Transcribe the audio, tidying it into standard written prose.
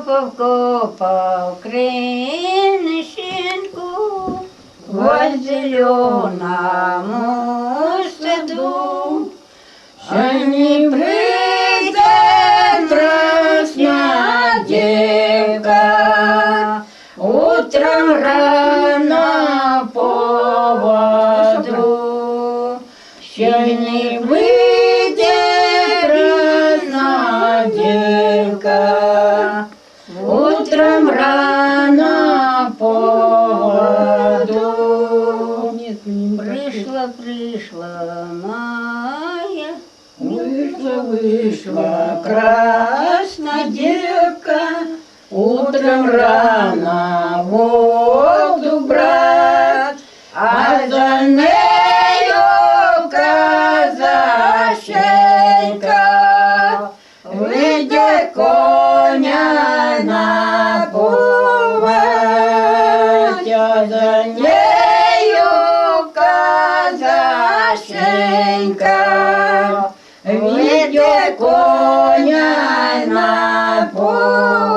вкопав кринишинку в зеленому саду, що не прийде красна девка утром рано по воду, що не вийде красна девка утром рано по воду. Пришла моя, вышла красная девка утром рано воду брать, а за нею казаченька веде коня на поводь, а за нею казаченька веде коня на поводь.